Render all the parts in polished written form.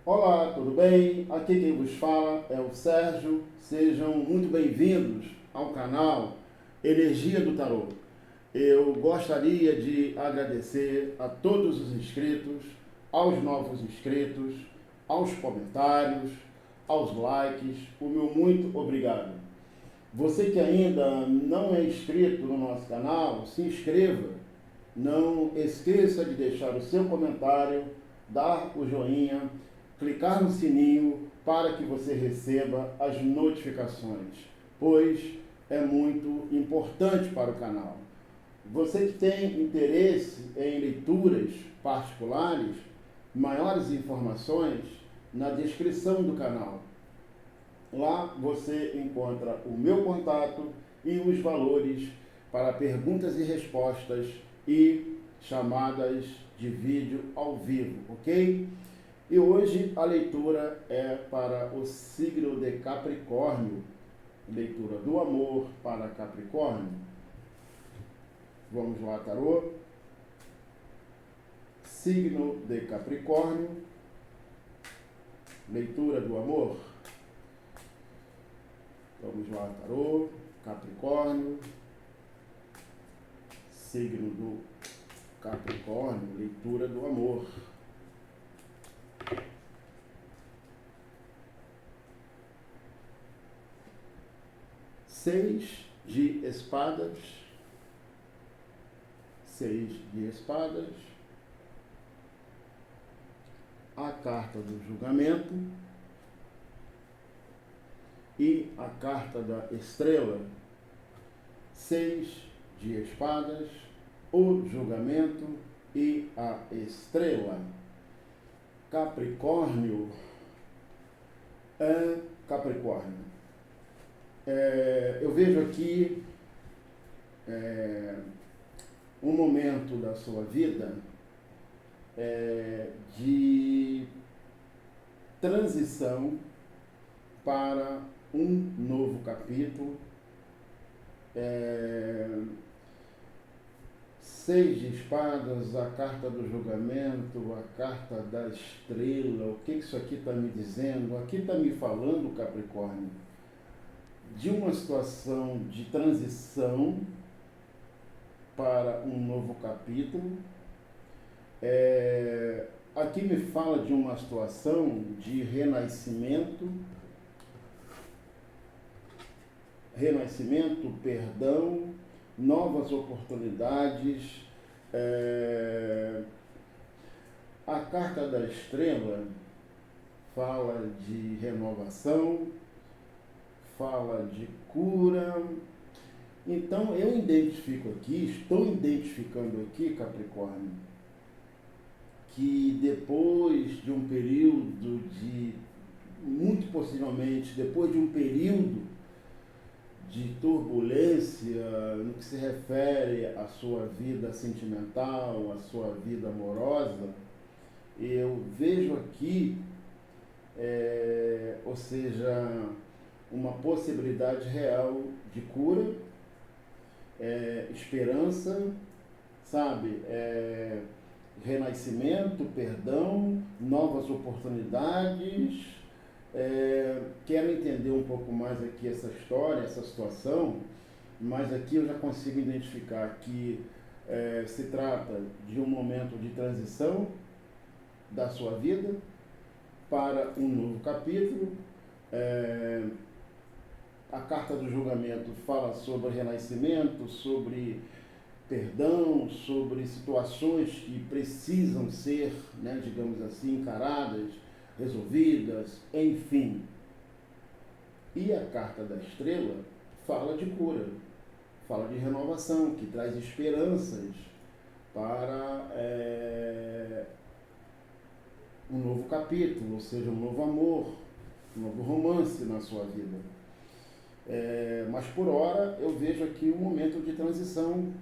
Olá, tudo bem? Aqui quem vos fala é o Sérgio. Sejam muito bem-vindos ao canal Energia do Tarô. Eu gostaria de agradecer a todos os inscritos, aos novos inscritos, aos comentários, aos likes. O meu muito obrigado. Você que ainda não é inscrito no nosso canal, se inscreva. Não esqueça de deixar o seu comentário, dar o joinha, clicar no sininho para que você receba as notificações, pois é muito importante para o canal. Você que tem interesse em leituras particulares, maiores informações na descrição do canal. Lá você encontra o meu contato e os valores para perguntas e respostas e chamadas de vídeo ao vivo, ok? E hoje a leitura é para o signo de Capricórnio, leitura do amor para Capricórnio. Vamos lá, tarô. Signo de Capricórnio, leitura do amor. Vamos lá, tarô. Capricórnio, signo do Capricórnio, leitura do amor. Seis de espadas, a carta do julgamento e a carta da estrela. Seis de espadas, o julgamento e a estrela. Capricórnio. Eu vejo aqui um momento da sua vida de transição para um novo capítulo. Seis de espadas, a carta do julgamento, a carta da estrela. O que isso aqui está me dizendo? Aqui está me falando, Capricórnio, de uma situação de transição para um novo capítulo. Aqui me fala de uma situação de renascimento, perdão, novas oportunidades. A carta da estrela fala de renovação, fala de cura. Então eu estou identificando aqui, Capricórnio, que depois de um período muito possivelmente, depois de um período de turbulência no que se refere à sua vida sentimental, à sua vida amorosa, eu vejo aqui, ou seja, uma possibilidade real de cura, esperança, sabe? Renascimento, perdão, novas oportunidades. Quero entender um pouco mais aqui essa história, essa situação, mas aqui eu já consigo identificar que se trata de um momento de transição da sua vida para um novo capítulo. A carta do julgamento fala sobre renascimento, sobre perdão, sobre situações que precisam ser, digamos assim, encaradas, resolvidas, enfim. E a carta da estrela fala de cura, fala de renovação, que traz esperanças para um novo capítulo, ou seja, um novo amor, um novo romance na sua vida. Mas por hora eu vejo aqui um momento de transição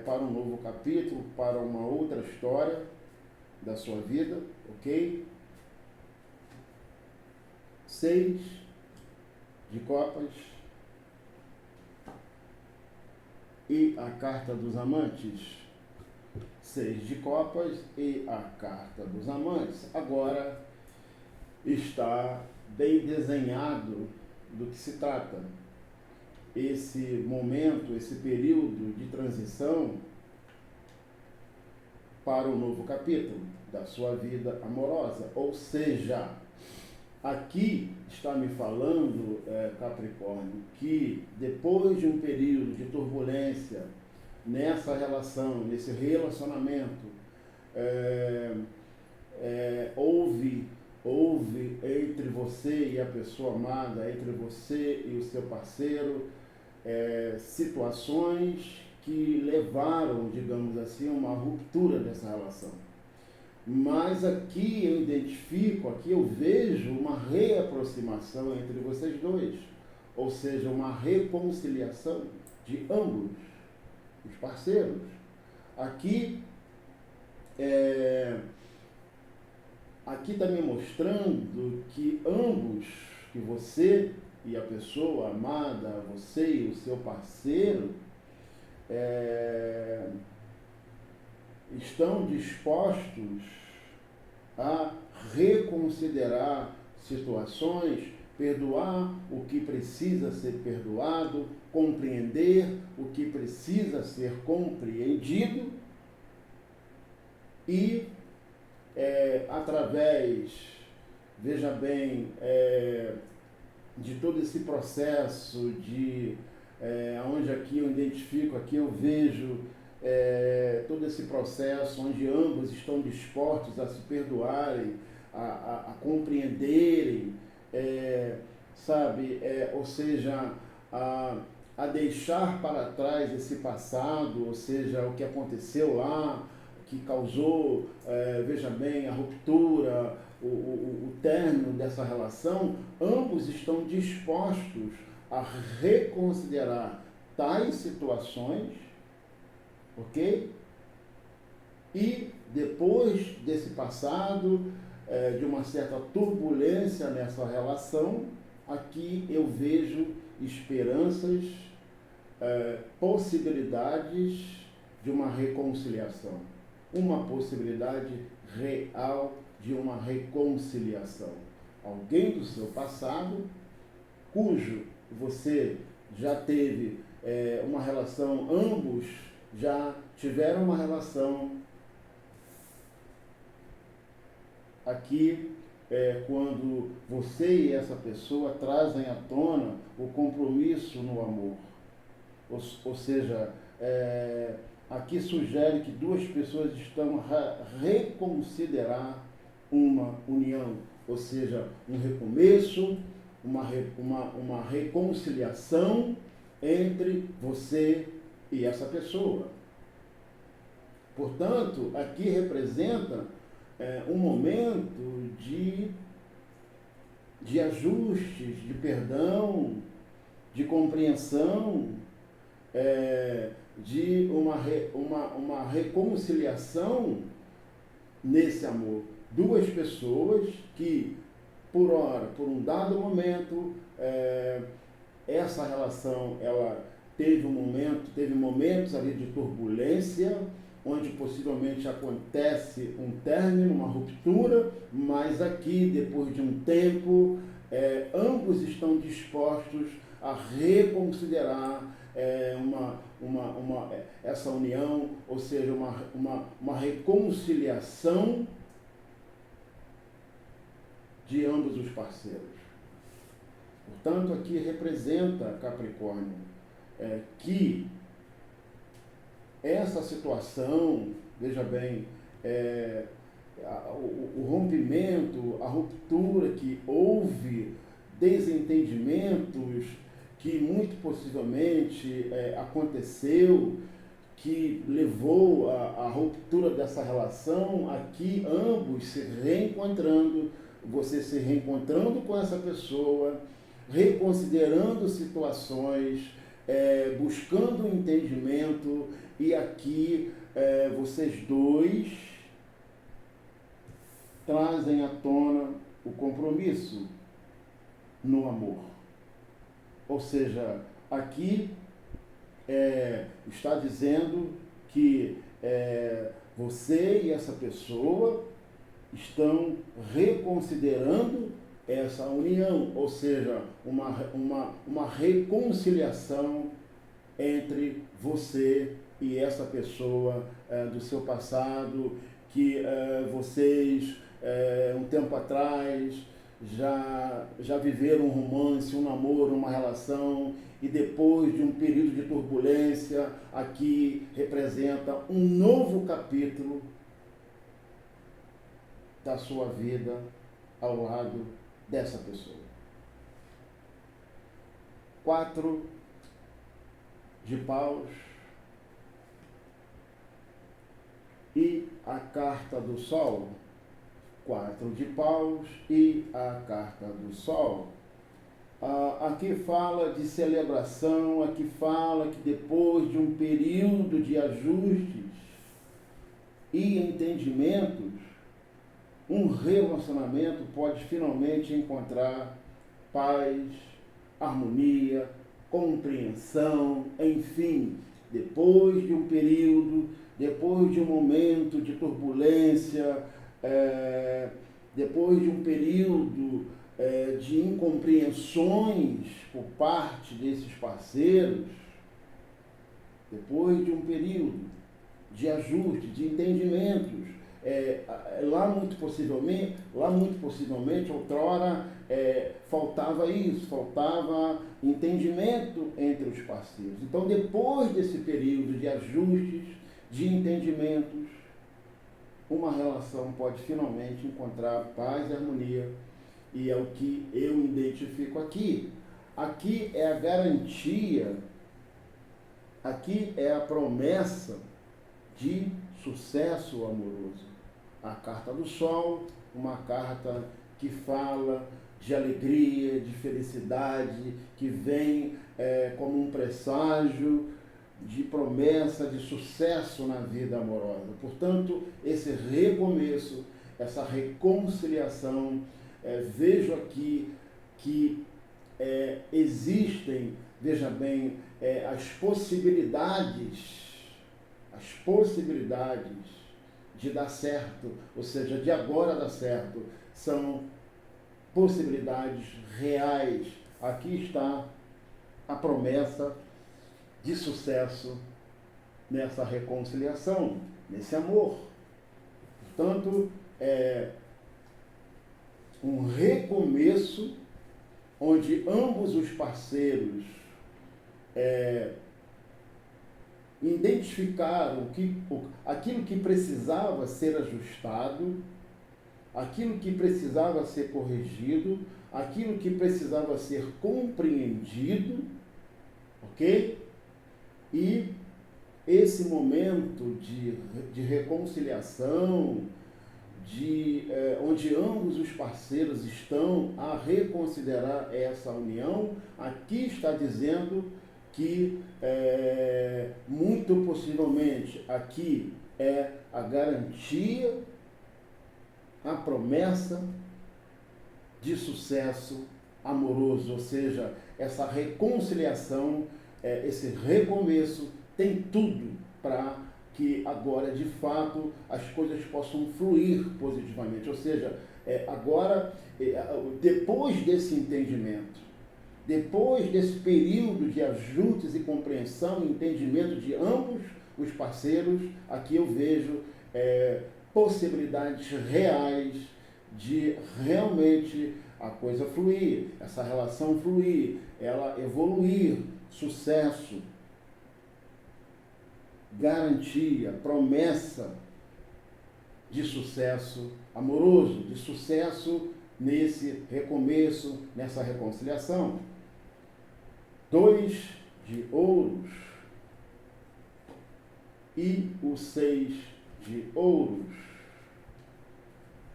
para um novo capítulo, para uma outra história da sua vida, ok? 6 de copas e a carta dos amantes. Seis de copas e a carta dos amantes. Agora está bem desenhado do que se trata. Esse momento, esse período de transição para o novo capítulo da sua vida amorosa. Ou seja, aqui está me falando, Capricórnio, que depois de um período de turbulência nessa relação, nesse relacionamento, houve entre você e a pessoa amada, entre você e o seu parceiro, situações que levaram, digamos assim, a uma ruptura dessa relação. Mas aqui eu identifico, aqui eu vejo uma reaproximação entre vocês dois, ou seja, uma reconciliação de ambos os parceiros. Aqui está me mostrando que ambos, que você e a pessoa amada, você e o seu parceiro, estão dispostos a reconsiderar situações, perdoar o que precisa ser perdoado, compreender o que precisa ser compreendido e, através, veja bem, de todo esse processo de onde aqui eu identifico, aqui eu vejo todo esse processo onde ambos estão dispostos a se perdoarem, a compreenderem, ou seja, a deixar para trás esse passado, ou seja, o que aconteceu lá, que causou, veja bem, a ruptura, o término dessa relação. Ambos estão dispostos a reconsiderar tais situações, ok? E depois desse passado, de uma certa turbulência nessa relação, aqui eu vejo esperanças, possibilidades de uma reconciliação. Uma possibilidade real de uma reconciliação. Alguém do seu passado, cujo você já teve uma relação, ambos já tiveram uma relação. Aqui, quando você e essa pessoa trazem à tona o compromisso no amor. Ou seja, aqui sugere que duas pessoas estão a reconsiderar uma união, ou seja, um recomeço, uma reconciliação entre você e essa pessoa. Portanto, aqui representa um momento de ajustes, de perdão, de compreensão, de uma reconciliação nesse amor. Duas pessoas que, por um dado momento, essa relação, ela teve momentos ali de turbulência, onde possivelmente acontece um término, uma ruptura, mas aqui, depois de um tempo, ambos estão dispostos a reconsiderar essa união, ou seja, uma reconciliação de ambos os parceiros. Portanto, aqui representa, Capricórnio, que essa situação, veja bem, o rompimento, a ruptura que houve, desentendimentos que muito possivelmente aconteceu, que levou à ruptura dessa relação, aqui ambos se reencontrando, você se reencontrando com essa pessoa, reconsiderando situações, buscando um entendimento, e aqui vocês dois trazem à tona o compromisso no amor. Ou seja, aqui está dizendo que Você e essa pessoa estão reconsiderando essa união, ou seja, uma reconciliação entre você e essa pessoa do seu passado, que vocês, um tempo atrás, já viveram um romance, um namoro, uma relação, e depois de um período de turbulência, aqui representa um novo capítulo da sua vida ao lado dessa pessoa. 4 de paus e a carta do sol. 4 de paus e a carta do sol. Aqui fala de celebração, aqui fala que depois de um período de ajustes e entendimentos, um relacionamento pode finalmente encontrar paz, harmonia, compreensão, enfim, depois de um período, depois de um momento de turbulência, depois de um período de incompreensões por parte desses parceiros, depois de um período de ajuste, de entendimentos, lá muito possivelmente, outrora, faltava isso, faltava entendimento entre os parceiros. Então, depois desse período de ajustes, de entendimentos, uma relação pode finalmente encontrar paz e harmonia, e é o que eu identifico aqui. Aqui é a garantia, aqui é a promessa de sucesso amoroso. A carta do sol, uma carta que fala de alegria, de felicidade, que vem como um presságio de promessa, de sucesso na vida amorosa. Portanto, esse recomeço, essa reconciliação, vejo aqui que existem, veja bem, as possibilidades de dar certo, ou seja, de agora dar certo, são possibilidades reais. Aqui está a promessa de sucesso nessa reconciliação, nesse amor. Portanto, um recomeço onde ambos os parceiros identificaram aquilo que precisava ser ajustado, aquilo que precisava ser corrigido, aquilo que precisava ser compreendido, ok? E esse momento de reconciliação, onde ambos os parceiros estão a reconsiderar essa união, aqui está dizendo que, muito possivelmente, aqui é a garantia, a promessa de sucesso amoroso, ou seja, essa reconciliação, esse recomeço, tem tudo para que agora, de fato, as coisas possam fluir positivamente. Ou seja, agora, depois desse entendimento, depois desse período de ajustes e compreensão e entendimento de ambos os parceiros, aqui eu vejo possibilidades reais de realmente a coisa fluir, essa relação fluir, ela evoluir, sucesso, garantia, promessa de sucesso amoroso, de sucesso nesse recomeço, nessa reconciliação. 2 de ouros e o 6 de ouros.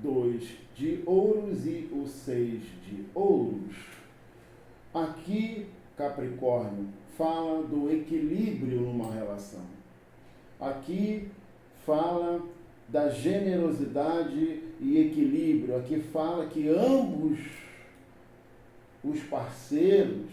2 de ouros e o 6 de ouros. Aqui, Capricórnio, fala do equilíbrio numa relação. Aqui fala da generosidade e equilíbrio. Aqui fala que ambos os parceiros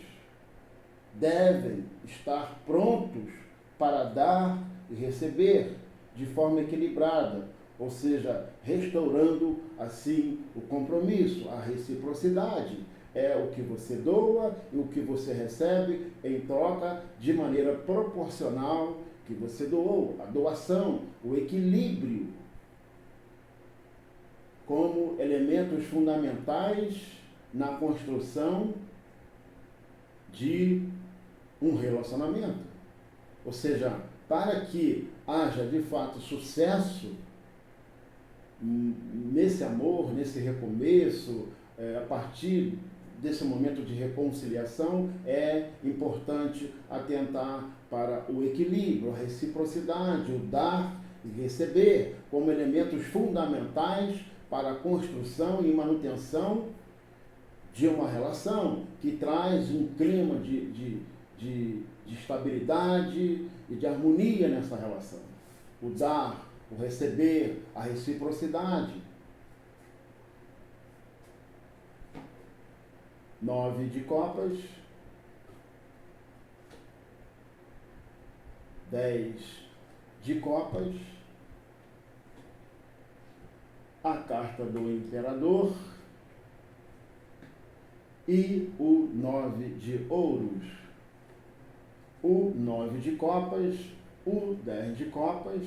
devem estar prontos para dar e receber. de forma equilibrada, ou seja, restaurando assim o compromisso, a reciprocidade. É o que você doa e o que você recebe em troca de maneira proporcional que você doou. A doação, o equilíbrio, como elementos fundamentais na construção de um relacionamento. Ou seja, para que haja de fato sucesso nesse amor, nesse recomeço, a partir desse momento de reconciliação, é importante atentar para o equilíbrio, a reciprocidade, o dar e receber, como elementos fundamentais para a construção e manutenção de uma relação que traz um clima de estabilidade e de harmonia nessa relação. O dar, o receber, a reciprocidade. 9 de copas, 10 de copas, a carta do imperador e o 9 de ouros. O 9 de copas, o 10 de copas,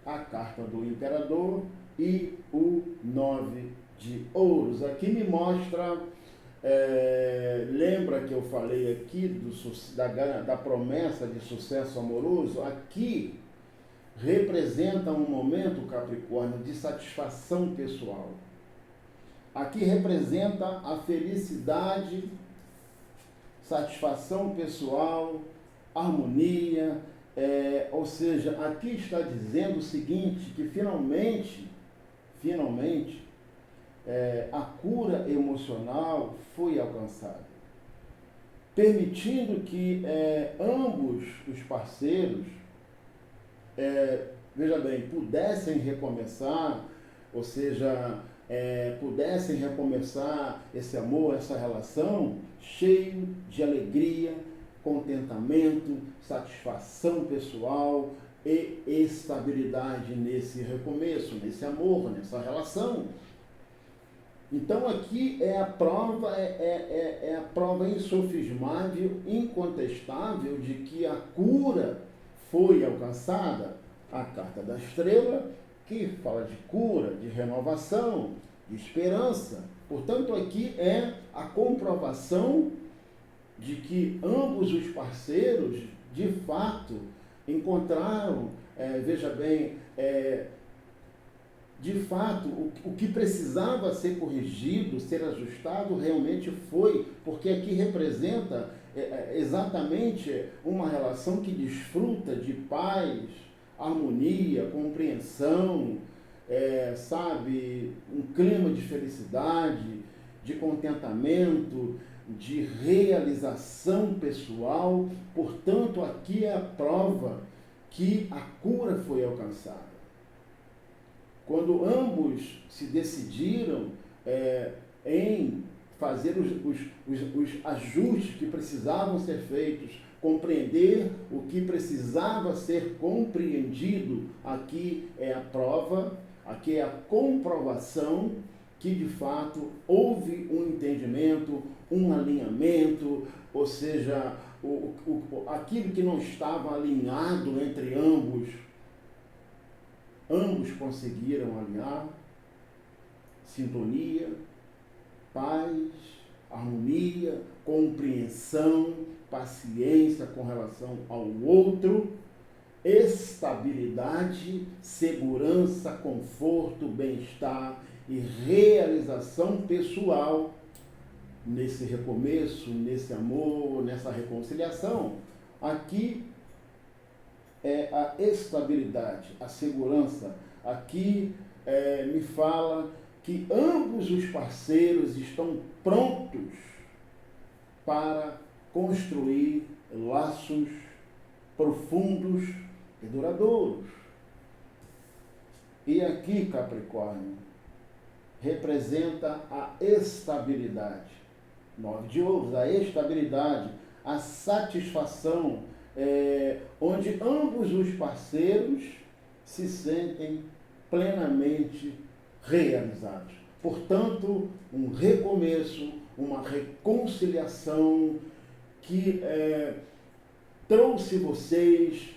a carta do imperador e o 9 de ouros. Aqui me mostra, lembra que eu falei aqui da promessa de sucesso amoroso? Aqui representa um momento, Capricórnio, de satisfação pessoal. Aqui representa a felicidade, satisfação pessoal, harmonia, ou seja, aqui está dizendo o seguinte, que finalmente, a cura emocional foi alcançada, permitindo que ambos os parceiros, veja bem, pudessem recomeçar, ou seja, pudessem recomeçar esse amor, essa relação, cheio de alegria, contentamento, satisfação pessoal e estabilidade nesse recomeço, nesse amor, nessa relação. Então aqui é a prova, é a prova insofismável, incontestável de que a cura foi alcançada. A carta da estrela, que fala de cura, de renovação, de esperança. Portanto, aqui é a comprovação de que ambos os parceiros, de fato, encontraram, veja bem, de fato, o que precisava ser corrigido, ser ajustado, realmente foi, porque aqui representa exatamente uma relação que desfruta de paz, harmonia, compreensão, um clima de felicidade, de contentamento, de realização pessoal. Portanto, aqui é a prova que a cura foi alcançada. Quando ambos se decidiram em fazer os ajustes que precisavam ser feitos, compreender o que precisava ser compreendido, aqui é a prova, aqui é a comprovação que de fato houve um entendimento, um alinhamento, ou seja, aquilo que não estava alinhado entre ambos conseguiram alinhar, sintonia, paz, harmonia, compreensão, paciência com relação ao outro, estabilidade, segurança, conforto, bem-estar e realização pessoal nesse recomeço, nesse amor, nessa reconciliação. Aqui é a estabilidade, a segurança. Aqui me fala que ambos os parceiros estão prontos para construir laços profundos e duradouros. E aqui, Capricórnio, representa a estabilidade. 9 de ouros, a estabilidade, a satisfação, onde ambos os parceiros se sentem plenamente realizados. Portanto, um recomeço, uma reconciliação que trouxe vocês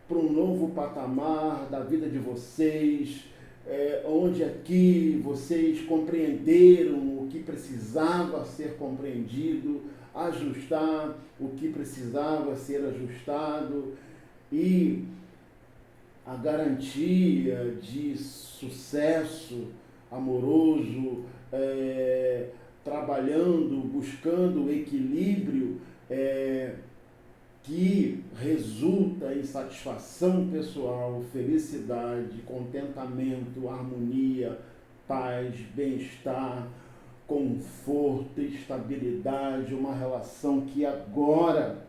para um novo patamar da vida de vocês, onde aqui vocês compreenderam o que precisava ser compreendido, ajustar o que precisava ser ajustado, e a garantia de sucesso amoroso, trabalhando, buscando o equilíbrio que resulta em satisfação pessoal, felicidade, contentamento, harmonia, paz, bem-estar, conforto, estabilidade, uma relação que agora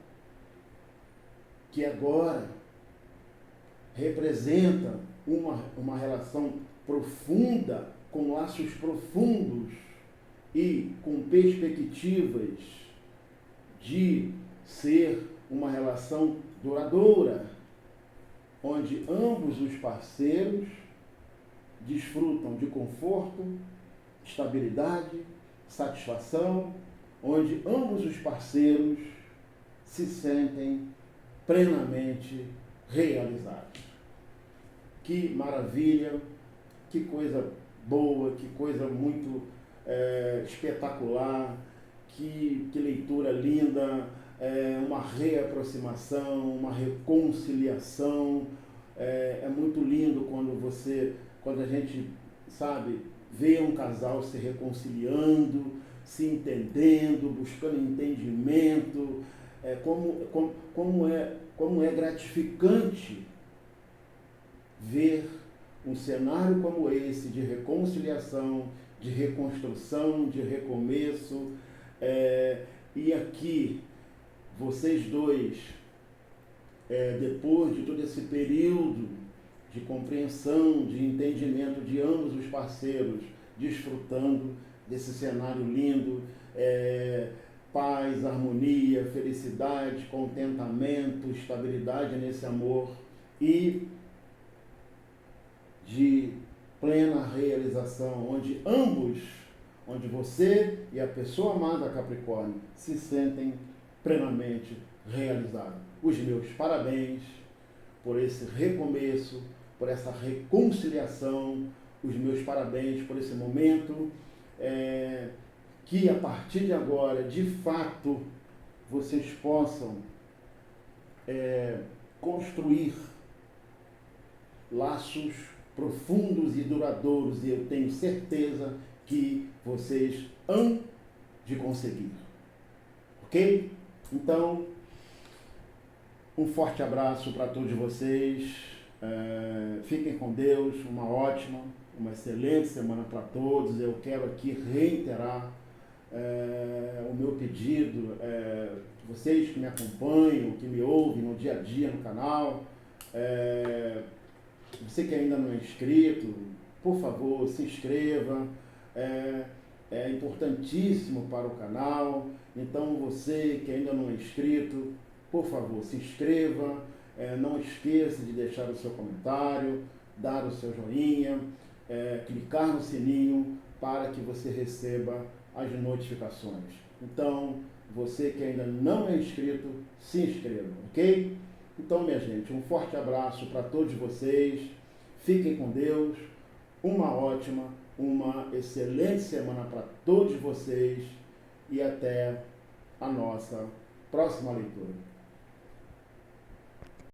representa uma relação profunda, com laços profundos e com perspectivas de ser uma relação duradoura, onde ambos os parceiros desfrutam de conforto, estabilidade, satisfação, onde ambos os parceiros se sentem plenamente realizados. Que maravilha, que coisa boa, que coisa muito espetacular, que leitura linda, uma reaproximação, uma reconciliação. É muito lindo quando a gente, sabe, vê um casal se reconciliando, se entendendo, buscando entendimento. Como é gratificante ver um cenário como esse de reconciliação, de reconstrução, de recomeço. E aqui, vocês dois, depois de todo esse período de compreensão, de entendimento de ambos os parceiros, desfrutando desse cenário lindo, paz, harmonia, felicidade, contentamento, estabilidade nesse amor e de plena realização, onde você e a pessoa amada Capricórnio se sentem plenamente realizados. Os meus parabéns por esse recomeço, por essa reconciliação, os meus parabéns por esse momento, que a partir de agora, de fato, vocês possam construir laços profundos e duradouros, e eu tenho certeza que vocês hão de conseguir. Ok? Então, um forte abraço para todos vocês. Fiquem com Deus. Uma excelente semana para todos. Eu quero aqui reiterar o meu pedido. Vocês que me acompanham, que me ouvem no dia a dia no canal, você que ainda não é inscrito, por favor, se inscreva. É importantíssimo para o canal. Então, você que ainda não é inscrito, por favor, se inscreva. Não esqueça de deixar o seu comentário, dar o seu joinha, clicar no sininho para que você receba as notificações. Então, você que ainda não é inscrito, se inscreva, ok? Então, minha gente, um forte abraço para todos vocês. Fiquem com Deus. Uma excelente semana para todos vocês. E até a nossa próxima leitura.